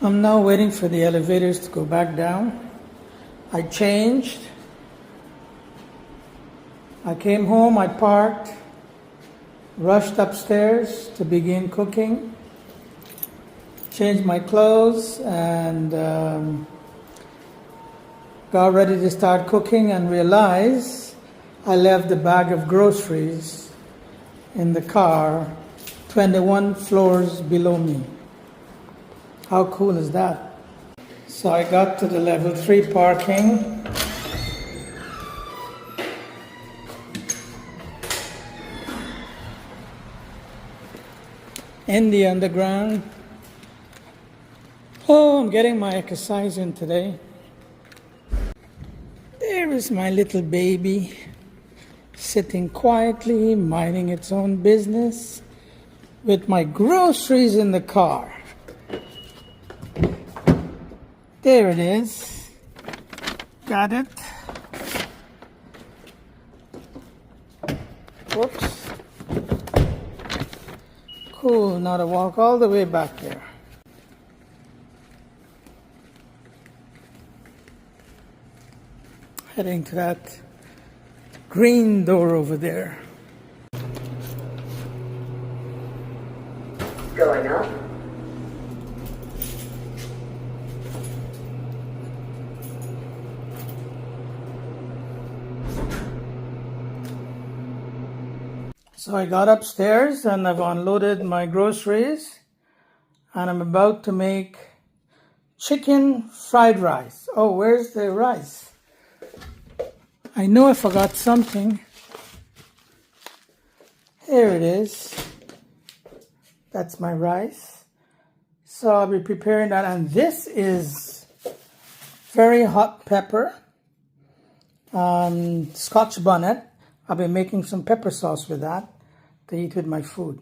I'm now waiting for the elevators to go back down. I changed. I came home, I parked, rushed upstairs to begin cooking, changed my clothes, and got ready to start cooking and realized I left the bag of groceries in the car 21 floors below me. How cool is that? So I got to the level 3 parking. In the underground. Oh, I'm getting my exercise in today. There is my little baby sitting quietly, minding its own business with my groceries in the car. There it is. Got it. Whoops. Cool, now to walk all the way back there. Heading to that green door over there. Going up. So I got upstairs and I've unloaded my groceries and I'm about to make chicken fried rice. Oh, where's the rice? I know I forgot something. Here it is. That's my rice. So I'll be preparing that, and this is very hot pepper, Scotch bonnet. I'll be making some pepper sauce with that to eat with my food.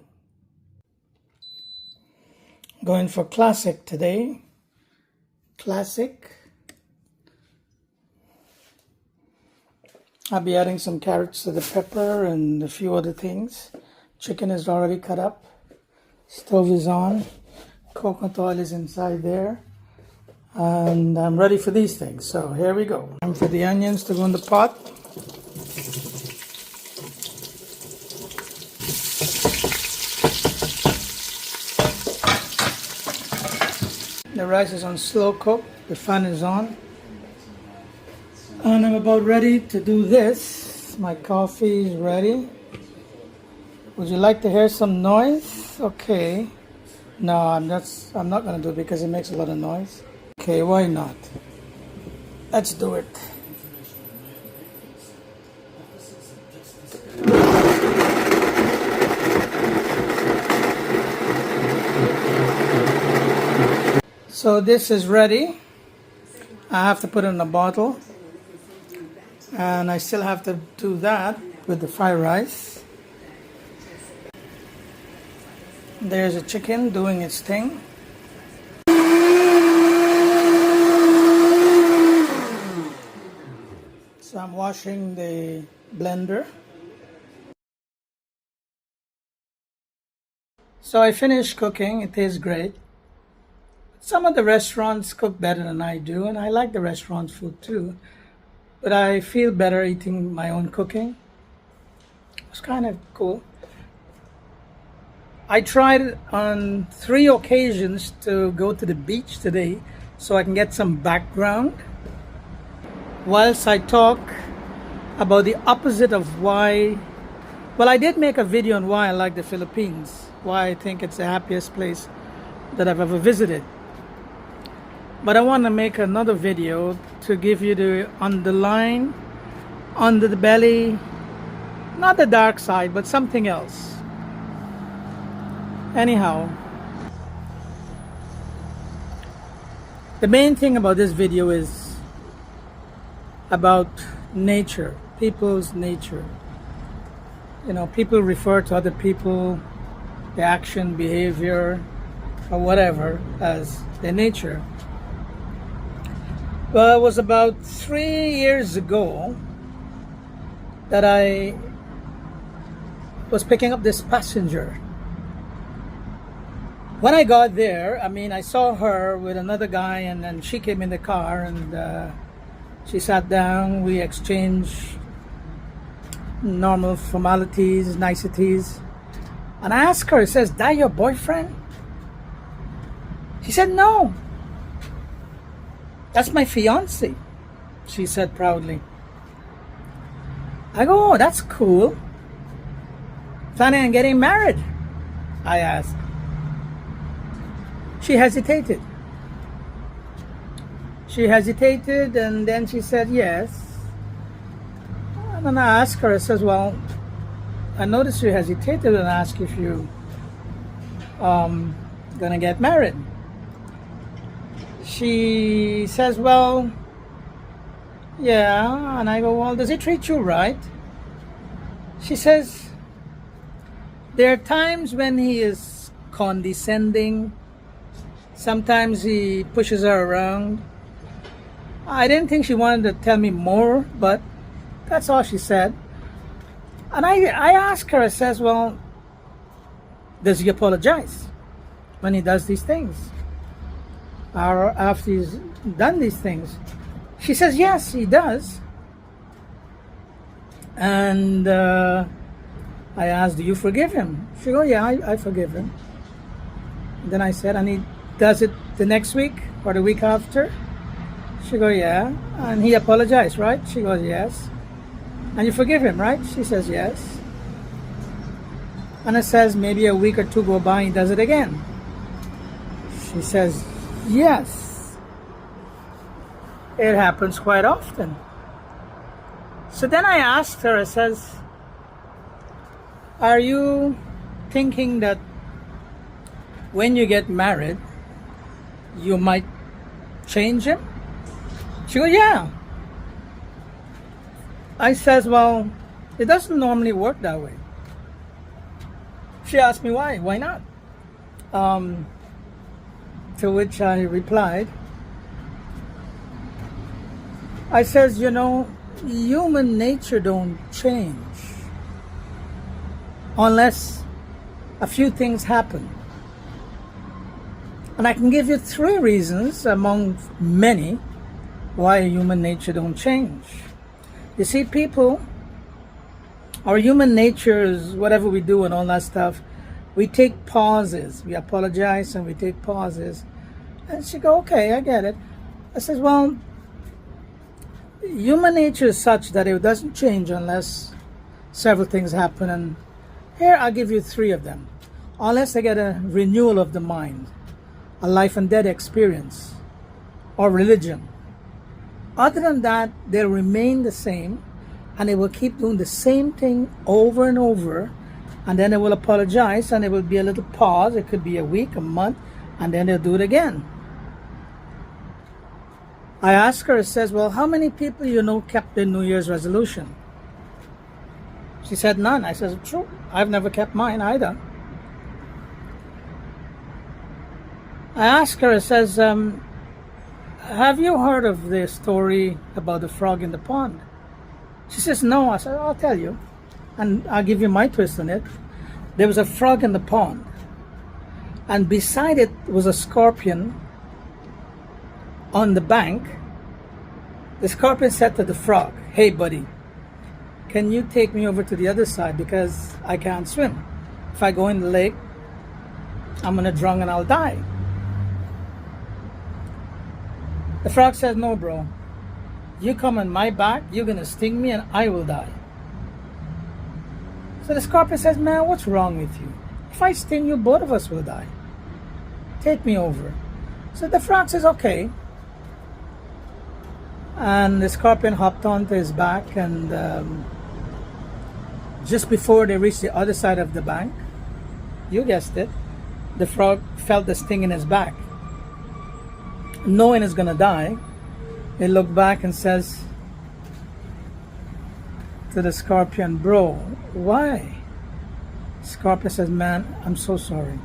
Going for classic today. Classic. I'll be adding some carrots to the pepper and a few other things. Chicken is already cut up. Stove is on. Coconut oil is inside there. And I'm ready for these things. So here we go. Time for the onions to go in the pot. The rice is on slow cook. The fan is on. And I'm about ready to do this. My coffee is ready. Would you like to hear some noise? Okay. No, I'm not going to do it because it makes a lot of noise. Okay, why not? Let's do it. So this is ready. I have to put it in a bottle. And I still have to do that with the fried rice. There's a chicken doing its thing. So I'm washing the blender. So I finished cooking. It tastes great. Some of the restaurants cook better than I do, and I like the restaurant food too. But I feel better eating my own cooking. It's kind of cool. I tried on 3 occasions to go to the beach today so I can get some background whilst I talk about the opposite of why. Well, I did make a video on why I like the Philippines, why I think it's the happiest place that I've ever visited. But I want to make another video to give you the underline, under the belly, not the dark side, but something else. Anyhow, the main thing about this video is about nature, people's nature. You know, people refer to other people, their action, behavior, or whatever as their nature. Well, it was about 3 years ago that I was picking up this passenger When I got there, I mean, I saw her with another guy, and then she came in the car, and she sat down. We exchanged normal formalities, niceties. And I asked her, I says, that your boyfriend? She said, no. That's my fiance, she said proudly. I go, oh, that's cool. Planning on getting married? I asked. She hesitated. And then she said yes. And then I asked her, I says, well, I noticed you hesitated and asked if you gonna get married. She says, well, yeah. And I go, well, does he treat you right? She says, there are times when he is condescending. Sometimes he pushes her around. I didn't think she wanted to tell me more, but that's all she said. And I asked her, I says, well, does he apologize when he does these things? Or after he's done these things? She says, yes, he does. And I asked, do you forgive him? She goes, yeah, I forgive him. And then I said, and he does it the next week or the week after? She goes, yeah. And he apologized, right? She goes, yes. And you forgive him, right? She says, yes. And it says maybe a week or two go by and he does it again. She says, yes. It happens quite often. So then I asked her, I says, are you thinking that when you get married, you might change him? She goes, yeah. I says, well, it doesn't normally work that way. She asked me why. Why not? To which I replied, I says, you know, human nature don't change unless a few things happen. And I can give you 3 reasons among many why human nature don't change. You see, people, our human nature is whatever we do and all that stuff, we take pauses. We apologize and we take pauses. And she go, okay, I get it. I says, well, human nature is such that it doesn't change unless several things happen. And here I'll give you 3 of them. Unless I get a renewal of the mind, a life and death experience, or religion. Other than that, they'll remain the same, and they will keep doing the same thing over and over, and then they will apologize, and there will be a little pause. It could be a week, a month, and then they'll do it again. I asked her, I says, well, how many people you know kept their New Year's resolution? She said none. I said, true, I've never kept mine either. I asked her, I says, have you heard of the story about the frog in the pond? She says, no. I said, I'll tell you. And I'll give you my twist on it. There was a frog in the pond. And beside it was a scorpion on the bank. The scorpion said to the frog, hey, buddy, can you take me over to the other side because I can't swim? If I go in the lake, I'm going to drown and I'll die. The frog says, no, bro. You come on my back, you're going to sting me and I will die. So the scorpion says, man, what's wrong with you? If I sting you, both of us will die. Take me over. So the frog says, okay. And the scorpion hopped onto his back, and just before they reached the other side of the bank, you guessed it, the frog felt the sting in his back. Knowing he's gonna die, he looked back and says to the scorpion, bro, why? Scorpion says, man, I'm so sorry.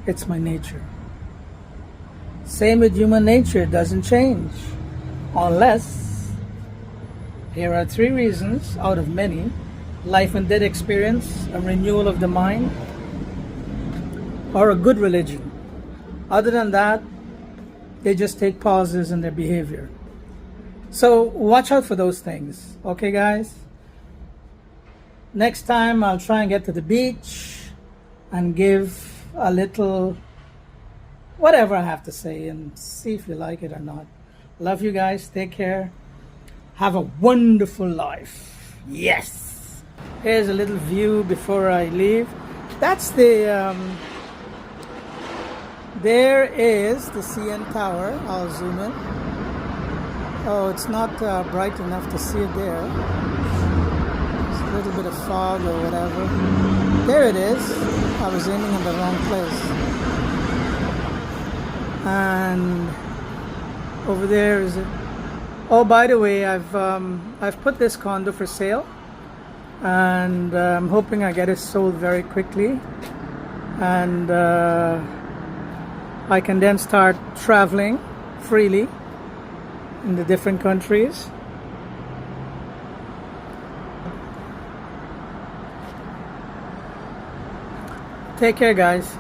It's my nature. Same with human nature, it doesn't change. Unless, here are 3 reasons out of many: life and death experience, a renewal of the mind, or a good religion. Other than that, they just take pauses in their behavior. So watch out for those things. Okay, guys? Next time I'll try and get to the beach and give a little whatever I have to say and see if you like it or not. Love you guys. Take care. Have a wonderful life. Yes. Here's a little view before I leave. That's the there is the CN Tower. I'll zoom in. Oh, it's not bright enough to see it there. There's a little bit of fog or whatever. There it is. I was aiming in the wrong place. And over there is it. Oh, by the way, I've put this condo for sale, and I'm hoping I get it sold very quickly, and I can then start traveling freely in the different countries. Take care, guys.